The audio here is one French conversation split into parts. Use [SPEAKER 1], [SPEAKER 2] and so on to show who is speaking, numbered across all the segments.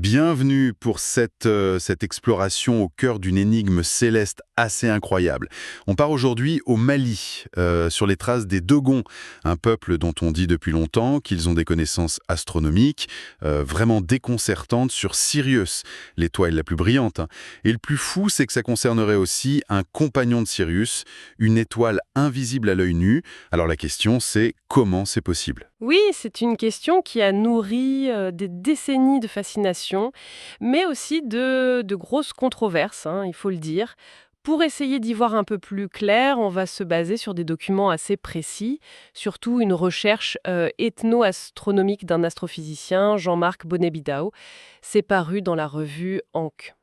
[SPEAKER 1] Bienvenue pour cette exploration au cœur d'une énigme céleste assez incroyable. On part aujourd'hui au Mali, sur les traces des Dogons, un peuple dont on dit depuis longtemps qu'ils ont des connaissances astronomiques vraiment déconcertantes sur Sirius, l'étoile la plus brillante, hein. Et le plus fou, c'est que ça concernerait aussi un compagnon de Sirius, une étoile invisible à l'œil nu. Alors la question, c'est comment c'est possible?
[SPEAKER 2] Oui, c'est une question qui a nourri des décennies de fascination, mais aussi de grosses controverses, hein, il faut le dire. Pour essayer d'y voir un peu plus clair, on va se baser sur des documents assez précis, surtout une recherche ethno-astronomique d'un astrophysicien, Jean-Marc Bonnet-Bidao. C'est paru dans la revue Ankh.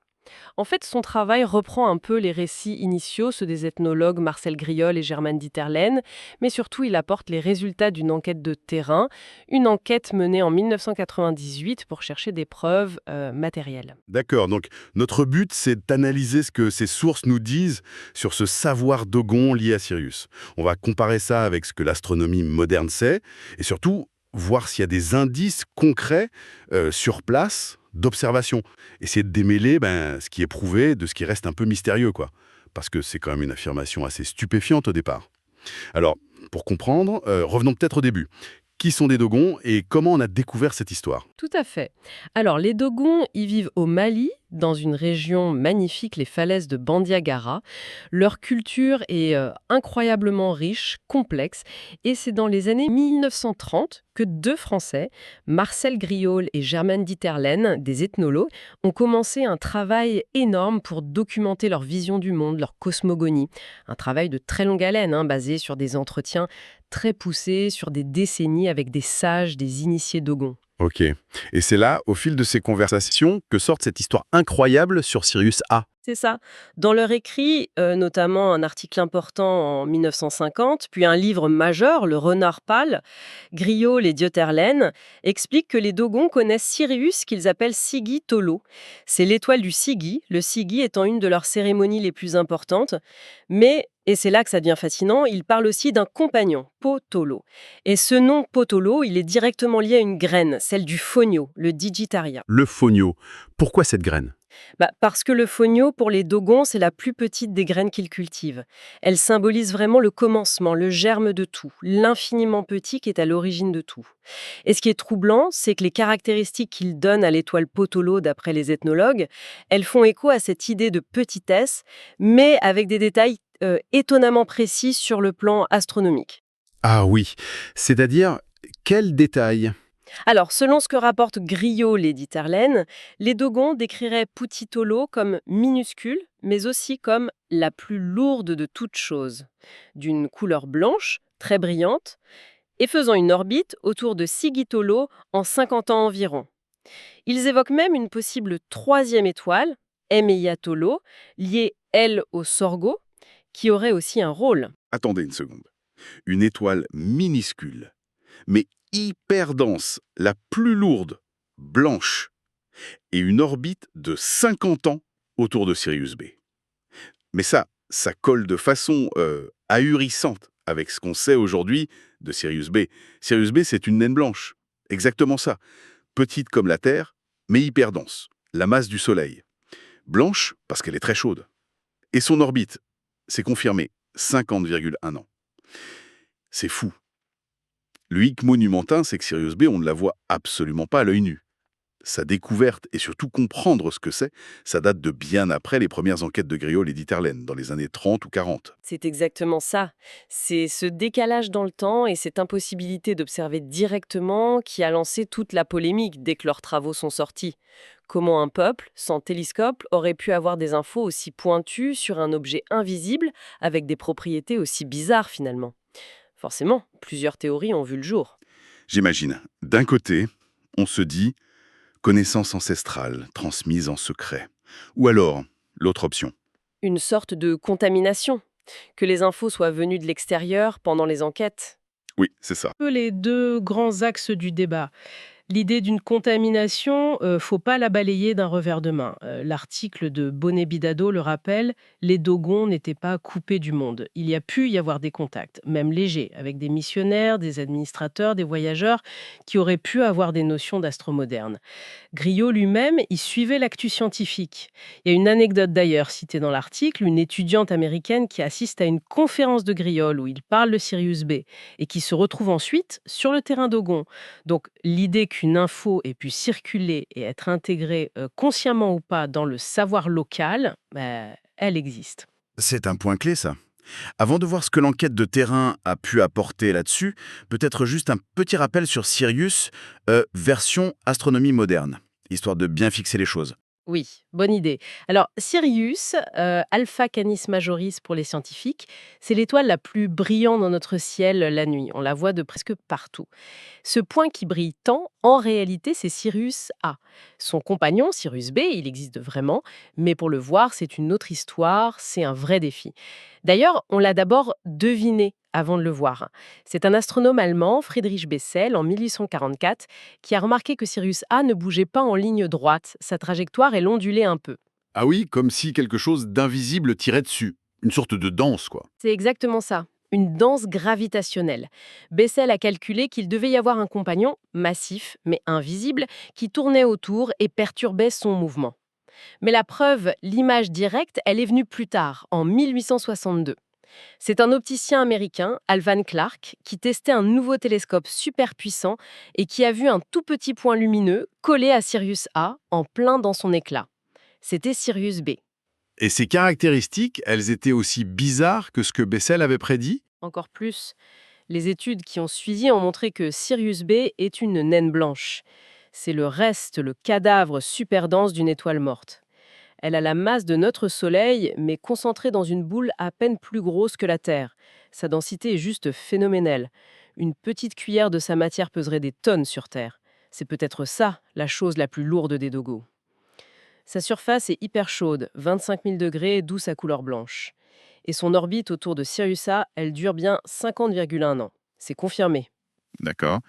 [SPEAKER 2] En fait, son travail reprend un peu les récits initiaux, ceux des ethnologues Marcel Griol et Germaine Dieterlen, mais surtout il apporte les résultats d'une enquête de terrain, une enquête menée en 1998 pour chercher des preuves matérielles.
[SPEAKER 1] D'accord, donc notre but, c'est d'analyser ce que ces sources nous disent sur ce savoir dogon lié à Sirius. On va comparer ça avec ce que l'astronomie moderne sait, et surtout voir s'il y a des indices concrets sur place d'observation. Essayer de démêler ce qui est prouvé de ce qui reste un peu mystérieux, quoi. Parce que c'est quand même une affirmation assez stupéfiante au départ. Alors, pour comprendre, revenons peut-être au début. Qui sont des Dogons et comment on a découvert cette histoire?
[SPEAKER 2] Tout à fait. Alors, les Dogons, ils vivent au Mali, dans une région magnifique, les falaises de Bandiagara. Leur culture est incroyablement riche, complexe, et c'est dans les années 1930 que deux Français, Marcel Griol et Germaine Dieterlen, des ethnologues, ont commencé un travail énorme pour documenter leur vision du monde, leur cosmogonie. Un travail de très longue haleine, hein, basé sur des entretiens très poussés, sur des décennies avec des sages, des initiés Dogons.
[SPEAKER 1] Ok. Et c'est là, au fil de ces conversations, que sort cette histoire incroyable sur Sirius A.
[SPEAKER 2] C'est ça. Dans leur écrit, notamment un article important en 1950, puis un livre majeur, Le Renard pâle, Griol et Dieterlen expliquent que les Dogons connaissent Sirius qu'ils appellent Sigi Tolo. C'est l'étoile du Sigi, le Sigi étant une de leurs cérémonies les plus importantes. Mais, et c'est là que ça devient fascinant, ils parlent aussi d'un compagnon, Potolo. Et ce nom Potolo, il est directement lié à une graine, celle du fonio, le Digitaria.
[SPEAKER 1] Le fonio. Pourquoi cette graine?
[SPEAKER 2] Parce que le fonio, pour les Dogons, c'est la plus petite des graines qu'ils cultivent. Elle symbolise vraiment le commencement, le germe de tout, l'infiniment petit qui est à l'origine de tout. Et ce qui est troublant, c'est que les caractéristiques qu'ils donnent à l'étoile Potolo, d'après les ethnologues, elles font écho à cette idée de petitesse, mais avec des détails étonnamment précis sur le plan astronomique.
[SPEAKER 1] Ah oui. C'est-à-dire, quel détail?
[SPEAKER 2] Alors, selon ce que rapporte Griot et Dieterlen, les Dogons décriraient Putitolo comme minuscule, mais aussi comme la plus lourde de toutes choses, d'une couleur blanche, très brillante, et faisant une orbite autour de Sigitolo en 50 ans environ. Ils évoquent même une possible troisième étoile, Emeyatolo, liée, elle, au Sorgo, qui aurait aussi un rôle.
[SPEAKER 1] Attendez une seconde. Une étoile minuscule, mais hyper dense, la plus lourde, blanche, et une orbite de 50 ans autour de Sirius B. Mais ça colle de façon ahurissante avec ce qu'on sait aujourd'hui de Sirius B. Sirius B, c'est une naine blanche. Exactement ça. Petite comme la Terre, mais hyper dense. La masse du Soleil. Blanche parce qu'elle est très chaude. Et son orbite, c'est confirmé, 50,1 ans. C'est fou. Le hic monumentin, c'est que Sirius B, on ne la voit absolument pas à l'œil nu. Sa découverte et surtout comprendre ce que c'est, ça date de bien après les premières enquêtes de Griol et Dieterlen, dans les années 30 ou 40.
[SPEAKER 2] C'est exactement ça. C'est ce décalage dans le temps et cette impossibilité d'observer directement qui a lancé toute la polémique dès que leurs travaux sont sortis. Comment un peuple, sans télescope, aurait pu avoir des infos aussi pointues sur un objet invisible avec des propriétés aussi bizarres finalement? Forcément, plusieurs théories ont vu le jour.
[SPEAKER 1] J'imagine, d'un côté, on se dit connaissance ancestrale transmise en secret. Ou alors, l'autre option.
[SPEAKER 2] Une sorte de contamination, que les infos soient venues de l'extérieur pendant les enquêtes.
[SPEAKER 1] Oui, c'est ça.
[SPEAKER 3] Peu les deux grands axes du débat.
[SPEAKER 2] L'idée d'une contamination, faut pas la balayer d'un revers de main. L'article de Bonnet-Bidado le rappelle, les Dogons n'étaient pas coupés du monde. Il y a pu y avoir des contacts, même légers, avec des missionnaires, des administrateurs, des voyageurs qui auraient pu avoir des notions d'astro moderne. Griot lui-même, il suivait l'actu scientifique. Il y a une anecdote d'ailleurs citée dans l'article, une étudiante américaine qui assiste à une conférence de Griol où il parle de Sirius B et qui se retrouve ensuite sur le terrain d'Ogon. Donc l'idée qu'une info ait pu circuler et être intégrée consciemment ou pas dans le savoir local, elle existe.
[SPEAKER 1] C'est un point clé, ça. Avant de voir ce que l'enquête de terrain a pu apporter là-dessus, peut-être juste un petit rappel sur Sirius, version astronomie moderne, histoire de bien fixer les choses.
[SPEAKER 2] Oui, bonne idée. Alors, Sirius, Alpha Canis Majoris pour les scientifiques, c'est l'étoile la plus brillante dans notre ciel la nuit. On la voit de presque partout. Ce point qui brille tant, en réalité, c'est Sirius A. Son compagnon, Sirius B, il existe vraiment, mais pour le voir, c'est une autre histoire, c'est un vrai défi. D'ailleurs, on l'a d'abord deviné avant de le voir. C'est un astronome allemand, Friedrich Bessel, en 1844, qui a remarqué que Sirius A ne bougeait pas en ligne droite. Sa trajectoire, elle ondulait un peu.
[SPEAKER 1] Ah oui, comme si quelque chose d'invisible tirait dessus. Une sorte de danse, quoi.
[SPEAKER 2] C'est exactement ça. Une danse gravitationnelle. Bessel a calculé qu'il devait y avoir un compagnon, massif, mais invisible, qui tournait autour et perturbait son mouvement. Mais la preuve, l'image directe, elle est venue plus tard, en 1862. C'est un opticien américain, Alvan Clark, qui testait un nouveau télescope super puissant et qui a vu un tout petit point lumineux collé à Sirius A, en plein dans son éclat. C'était Sirius B.
[SPEAKER 1] Et ces caractéristiques, elles étaient aussi bizarres que ce que Bessel avait prédit?
[SPEAKER 2] Encore plus, les études qui ont suivi ont montré que Sirius B est une naine blanche. C'est le reste, le cadavre super dense d'une étoile morte. Elle a la masse de notre Soleil, mais concentrée dans une boule à peine plus grosse que la Terre. Sa densité est juste phénoménale. Une petite cuillère de sa matière peserait des tonnes sur Terre. C'est peut-être ça, la chose la plus lourde des dogos. Sa surface est hyper chaude, 25 000 degrés, d'où sa couleur blanche. Et son orbite autour de Sirius A, elle dure bien 50,1 ans. C'est confirmé.
[SPEAKER 1] D'accord.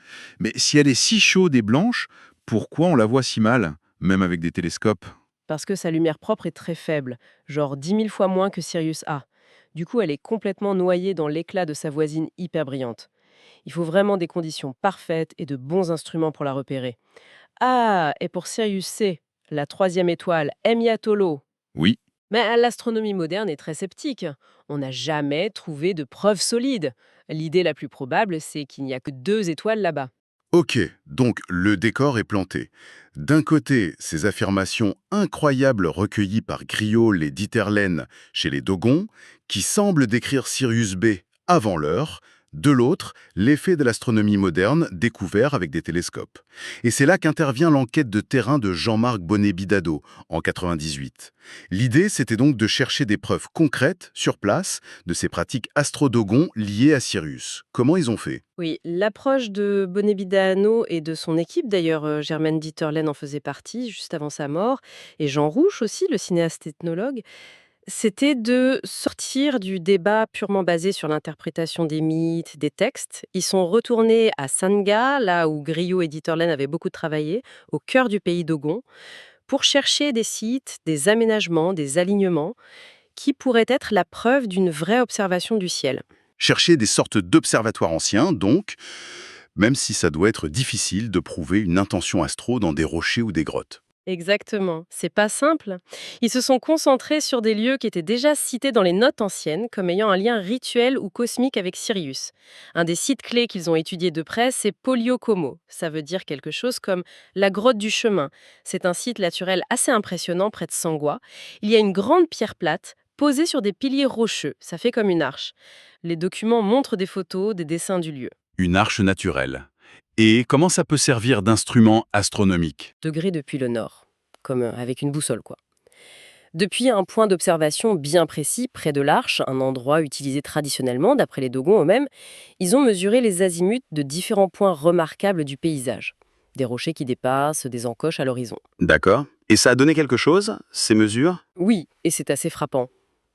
[SPEAKER 1] Mais si elle est si chaude et blanche, pourquoi on la voit si mal, même avec des télescopes?
[SPEAKER 2] Parce que sa lumière propre est très faible, genre 10 000 fois moins que Sirius A. Du coup, elle est complètement noyée dans l'éclat de sa voisine hyper brillante. Il faut vraiment des conditions parfaites et de bons instruments pour la repérer. Ah, et pour Sirius C, la troisième étoile, Emiatolo.
[SPEAKER 1] Oui.
[SPEAKER 2] Mais l'astronomie moderne est très sceptique. On n'a jamais trouvé de preuves solides. L'idée la plus probable, c'est qu'il n'y a que deux étoiles là-bas.
[SPEAKER 1] Ok, donc le décor est planté. D'un côté, ces affirmations incroyables recueillies par Griol et Dieterlen chez les Dogons, qui semblent décrire Sirius B avant l'heure. De l'autre, l'effet de l'astronomie moderne découvert avec des télescopes. Et c'est là qu'intervient l'enquête de terrain de Jean-Marc Bonnet-Bidado en 98. L'idée, c'était donc de chercher des preuves concrètes, sur place, de ces pratiques astrodogons liées à Sirius. Comment ils ont fait?
[SPEAKER 2] Oui, l'approche de Bonnet-Bidano et de son équipe, d'ailleurs Germaine Dieterlen en faisait partie juste avant sa mort, et Jean Rouch aussi, le cinéaste ethnologue, c'était de sortir du débat purement basé sur l'interprétation des mythes, des textes. Ils sont retournés à Sangha, là où Griot et Dieterlen avaient beaucoup travaillé, au cœur du pays d'Ogon, pour chercher des sites, des aménagements, des alignements qui pourraient être la preuve d'une vraie observation du ciel.
[SPEAKER 1] Chercher des sortes d'observatoires anciens, donc, même si ça doit être difficile de prouver une intention astro dans des rochers ou des grottes.
[SPEAKER 2] Exactement. C'est pas simple. Ils se sont concentrés sur des lieux qui étaient déjà cités dans les notes anciennes comme ayant un lien rituel ou cosmique avec Sirius. Un des sites clés qu'ils ont étudiés de près, c'est Poliokomo. Ça veut dire quelque chose comme la grotte du chemin. C'est un site naturel assez impressionnant près de Sangwa. Il y a une grande pierre plate posée sur des piliers rocheux. Ça fait comme une arche. Les documents montrent des photos, des dessins du lieu.
[SPEAKER 1] Une arche naturelle. Et comment ça peut servir d'instrument astronomique?
[SPEAKER 2] Degrés depuis le nord, comme avec une boussole quoi. Depuis un point d'observation bien précis, près de l'Arche, un endroit utilisé traditionnellement, d'après les Dogons eux-mêmes, ils ont mesuré les azimuts de différents points remarquables du paysage. Des rochers qui dépassent, des encoches à l'horizon.
[SPEAKER 1] D'accord. Et ça a donné quelque chose, ces mesures?
[SPEAKER 2] Oui, et c'est assez frappant.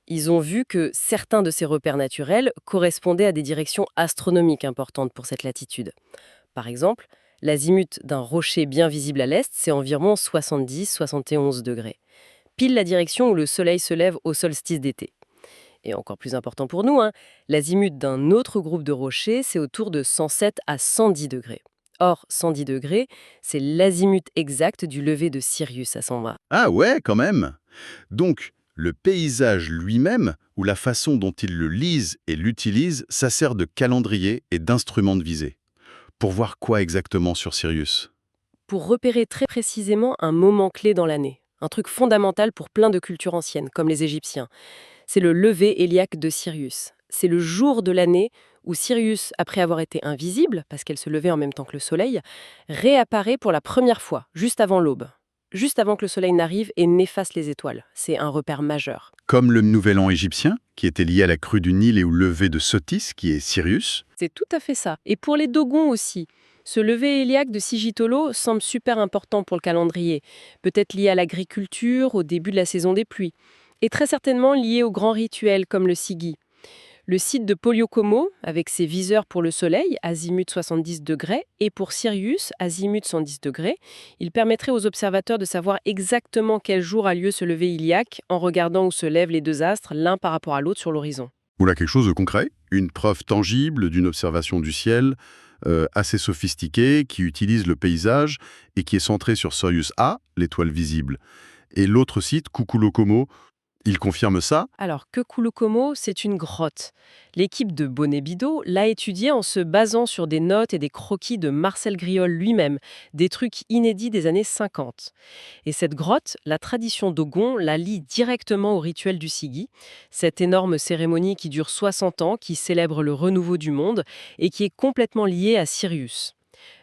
[SPEAKER 2] Ils ont vu que certains de ces repères naturels correspondaient à des directions astronomiques importantes pour cette latitude. Par exemple, L'azimut d'un rocher bien visible à l'est, c'est environ 70-71 degrés. Pile la direction où le soleil se lève au solstice d'été. Et encore plus important pour nous, l'azimut d'un autre groupe de rochers, c'est autour de 107 à 110 degrés. Or, 110 degrés, c'est l'azimut exact du lever de Sirius à 120.
[SPEAKER 1] Ah ouais, quand même. Donc, le paysage lui-même, ou la façon dont ils le lisent et l'utilisent, ça sert de calendrier et d'instrument de visée. Pour voir quoi exactement sur Sirius?
[SPEAKER 2] Pour repérer très précisément un moment clé dans l'année. Un truc fondamental pour plein de cultures anciennes, comme les Égyptiens. C'est le lever héliaque de Sirius. C'est le jour de l'année où Sirius, après avoir été invisible, parce qu'elle se levait en même temps que le Soleil, réapparaît pour la première fois, juste avant l'aube. Juste avant que le Soleil n'arrive et n'efface les étoiles. C'est un repère majeur.
[SPEAKER 1] Comme le Nouvel An égyptien, qui était lié à la crue du Nil et au lever de Sotis, qui est Sirius.
[SPEAKER 2] C'est tout à fait ça. Et pour les Dogons aussi. Ce lever héliaque de Sigitolo semble super important pour le calendrier. Peut-être lié à l'agriculture, au début de la saison des pluies. Et très certainement lié aux grands rituels comme le Sigi. Le site de Poliokomo, avec ses viseurs pour le Soleil, azimut 70 degrés, et pour Sirius, azimut 110 degrés, il permettrait aux observateurs de savoir exactement quel jour a lieu ce lever iliaque en regardant où se lèvent les deux astres l'un par rapport à l'autre sur l'horizon.
[SPEAKER 1] Voilà quelque chose de concret, une preuve tangible d'une observation du ciel, assez sophistiquée, qui utilise le paysage et qui est centrée sur Sirius A, l'étoile visible. Et l'autre site, Kukulokomo, il confirme ça?
[SPEAKER 2] Alors, Kekulukomo, c'est une grotte. L'équipe de Bonnet-Bidot l'a étudiée en se basant sur des notes et des croquis de Marcel Griol lui-même, des trucs inédits des années 50. Et cette grotte, la tradition Dogon la lie directement au rituel du Sigi, cette énorme cérémonie qui dure 60 ans, qui célèbre le renouveau du monde et qui est complètement liée à Sirius.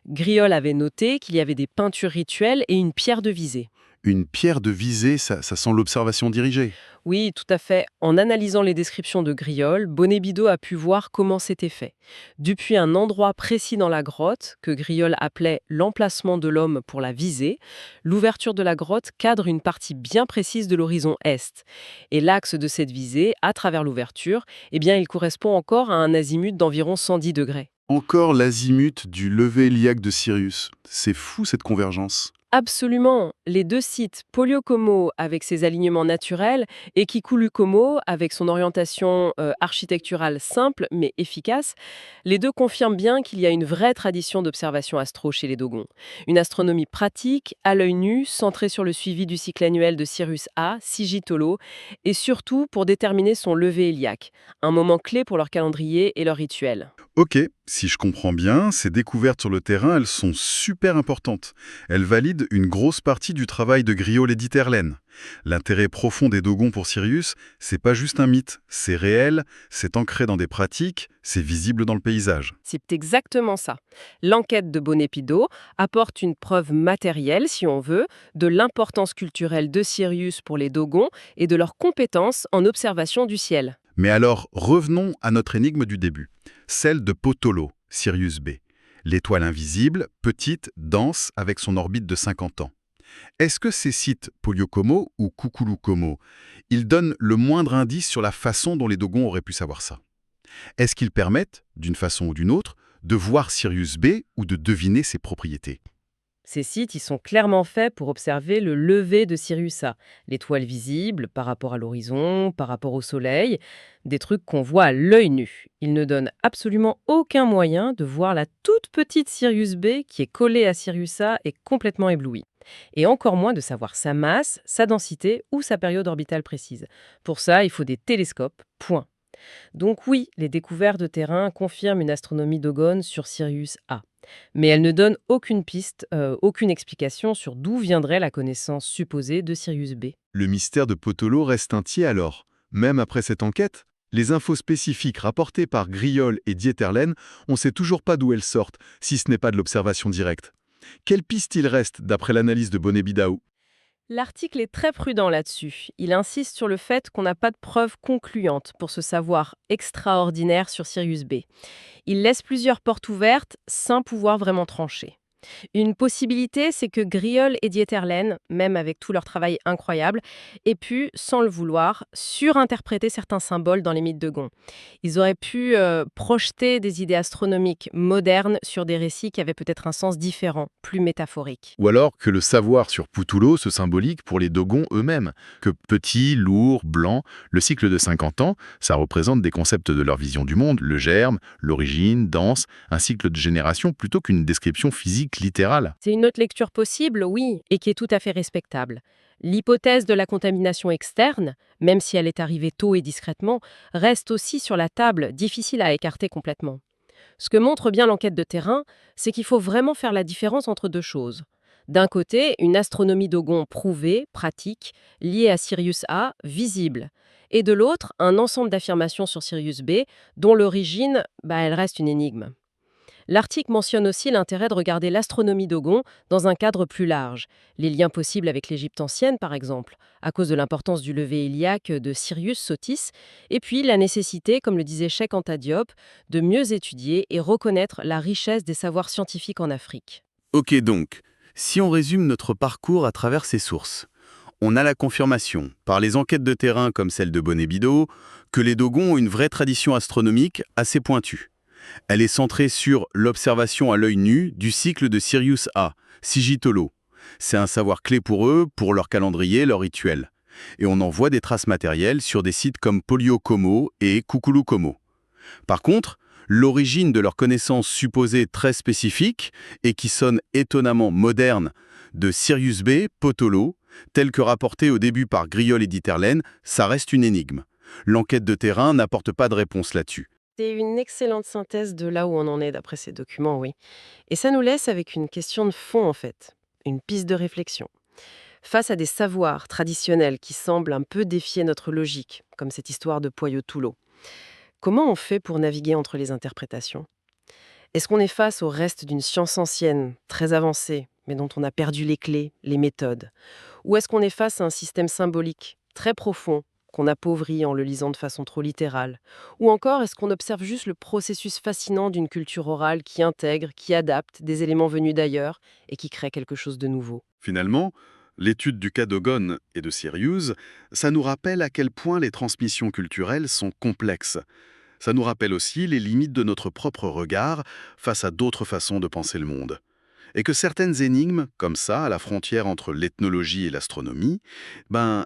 [SPEAKER 2] Griol avait noté qu'il y avait des peintures rituelles et une pierre de visée.
[SPEAKER 1] Une pierre de visée, ça sent l'observation dirigée.
[SPEAKER 2] Oui, tout à fait. En analysant les descriptions de Griol, Bonnet-Bidot a pu voir comment c'était fait. Depuis un endroit précis dans la grotte, que Griol appelait l'emplacement de l'homme pour la visée, l'ouverture de la grotte cadre une partie bien précise de l'horizon est. Et l'axe de cette visée, à travers l'ouverture, eh bien, il correspond encore à un azimut d'environ 110 degrés.
[SPEAKER 1] Encore l'azimut du lever héliaque de Sirius. C'est fou cette convergence.
[SPEAKER 2] Absolument. Les deux sites, Poliokomo avec ses alignements naturels et Kikulukomo avec son orientation architecturale simple mais efficace, les deux confirment bien qu'il y a une vraie tradition d'observation astro chez les Dogons. Une astronomie pratique, à l'œil nu, centrée sur le suivi du cycle annuel de Sirius A, Sigitolo, et surtout pour déterminer son lever héliaque, un moment clé pour leur calendrier et leur rituel.
[SPEAKER 1] Ok, si je comprends bien, ces découvertes sur le terrain, elles sont super importantes. Elles valident une grosse partie du travail de Griol et d'Iterlen. L'intérêt profond des Dogons pour Sirius, c'est pas juste un mythe, c'est réel, c'est ancré dans des pratiques, c'est visible dans le paysage.
[SPEAKER 2] C'est exactement ça. L'enquête de Bonnet-Bidot apporte une preuve matérielle, si on veut, de l'importance culturelle de Sirius pour les Dogons et de leurs compétences en observation du ciel.
[SPEAKER 1] Mais alors, revenons à notre énigme du début, celle de Potolo, Sirius B. L'étoile invisible, petite, dense, avec son orbite de 50 ans. Est-ce que ces sites Poliokomo ou Kukulukomo, ils donnent le moindre indice sur la façon dont les Dogons auraient pu savoir ça? Est-ce qu'ils permettent, d'une façon ou d'une autre, de voir Sirius B ou de deviner ses propriétés?
[SPEAKER 2] Ces sites, ils sont clairement faits pour observer le lever de Sirius A, l'étoile visible par rapport à l'horizon, par rapport au Soleil, des trucs qu'on voit à l'œil nu. Ils ne donnent absolument aucun moyen de voir la toute petite Sirius B qui est collée à Sirius A et complètement éblouie. Et encore moins de savoir sa masse, sa densité ou sa période orbitale précise. Pour ça, il faut des télescopes, point. Donc oui, les découvertes de terrain confirment une astronomie dogone sur Sirius A. Mais elles ne donnent aucune piste, aucune explication sur d'où viendrait la connaissance supposée de Sirius B.
[SPEAKER 1] Le mystère de Potolo reste entier alors. Même après cette enquête, les infos spécifiques rapportées par Griol et Dieterlen, on ne sait toujours pas d'où elles sortent, si ce n'est pas de l'observation directe. Quelle piste il reste d'après l'analyse de Bonnet-Bidot?
[SPEAKER 2] L'article est très prudent là-dessus. Il insiste sur le fait qu'on n'a pas de preuves concluantes pour ce savoir extraordinaire sur Sirius B. Il laisse plusieurs portes ouvertes sans pouvoir vraiment trancher. Une possibilité, c'est que Griol et Dieterlen, même avec tout leur travail incroyable, aient pu, sans le vouloir, surinterpréter certains symboles dans les mythes de Gon. Ils auraient pu projeter des idées astronomiques modernes sur des récits qui avaient peut-être un sens différent, plus métaphorique.
[SPEAKER 3] Ou alors que le savoir sur Putulo se symbolique pour les Dogons eux-mêmes, que petit, lourd, blanc, le cycle de 50 ans, ça représente des concepts de leur vision du monde, le germe, l'origine, danse, un cycle de génération plutôt qu'une description physique littérale.
[SPEAKER 2] C'est une autre lecture possible, oui, et qui est tout à fait respectable. L'hypothèse de la contamination externe, même si elle est arrivée tôt et discrètement, reste aussi sur la table, difficile à écarter complètement. Ce que montre bien l'enquête de terrain, c'est qu'il faut vraiment faire la différence entre deux choses. D'un côté, une astronomie d'Ogon prouvée, pratique, liée à Sirius A, visible. Et de l'autre, un ensemble d'affirmations sur Sirius B, dont l'origine, elle reste une énigme. L'article mentionne aussi l'intérêt de regarder l'astronomie d'Ogon dans un cadre plus large, les liens possibles avec l'Égypte ancienne par exemple, à cause de l'importance du lever iliaque de Sirius Sotis, et puis la nécessité, comme le disait Cheikh Anta Diop, de mieux étudier et reconnaître la richesse des savoirs scientifiques en Afrique.
[SPEAKER 1] Ok donc, si on résume notre parcours à travers ces sources, on a la confirmation, par les enquêtes de terrain comme celle de Bonnet-Bidot, que les Dogons ont une vraie tradition astronomique assez pointue. Elle est centrée sur l'observation à l'œil nu du cycle de Sirius A, Sigitolo. C'est un savoir clé pour eux, pour leur calendrier, leur rituel. Et on en voit des traces matérielles sur des sites comme Polio-Como et Kukulu-Como. Par contre, l'origine de leur connaissance supposée très spécifique et qui sonne étonnamment moderne de Sirius B, Potolo, telle que rapportée au début par Griol et Dieterlen, ça reste une énigme. L'enquête de terrain n'apporte pas de réponse là-dessus.
[SPEAKER 2] C'est une excellente synthèse de là où on en est d'après ces documents, oui. Et ça nous laisse avec une question de fond en fait, une piste de réflexion. Face à des savoirs traditionnels qui semblent un peu défier notre logique, comme cette histoire de Poyo-Toulo, comment on fait pour naviguer entre les interprétations? Est-ce qu'on est face au reste d'une science ancienne, très avancée, mais dont on a perdu les clés, les méthodes? Ou est-ce qu'on est face à un système symbolique, très profond, qu'on appauvrit en le lisant de façon trop littérale? Ou encore, est-ce qu'on observe juste le processus fascinant d'une culture orale qui intègre, qui adapte des éléments venus d'ailleurs et qui crée quelque chose de nouveau?
[SPEAKER 1] Finalement, l'étude du cas d'Ogon et de Sirius, ça nous rappelle à quel point les transmissions culturelles sont complexes. Ça nous rappelle aussi les limites de notre propre regard face à d'autres façons de penser le monde. Et que certaines énigmes, comme ça, à la frontière entre l'ethnologie et l'astronomie,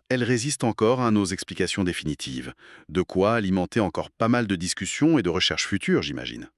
[SPEAKER 1] elles résistent encore à nos explications définitives. De quoi alimenter encore pas mal de discussions et de recherches futures, j'imagine.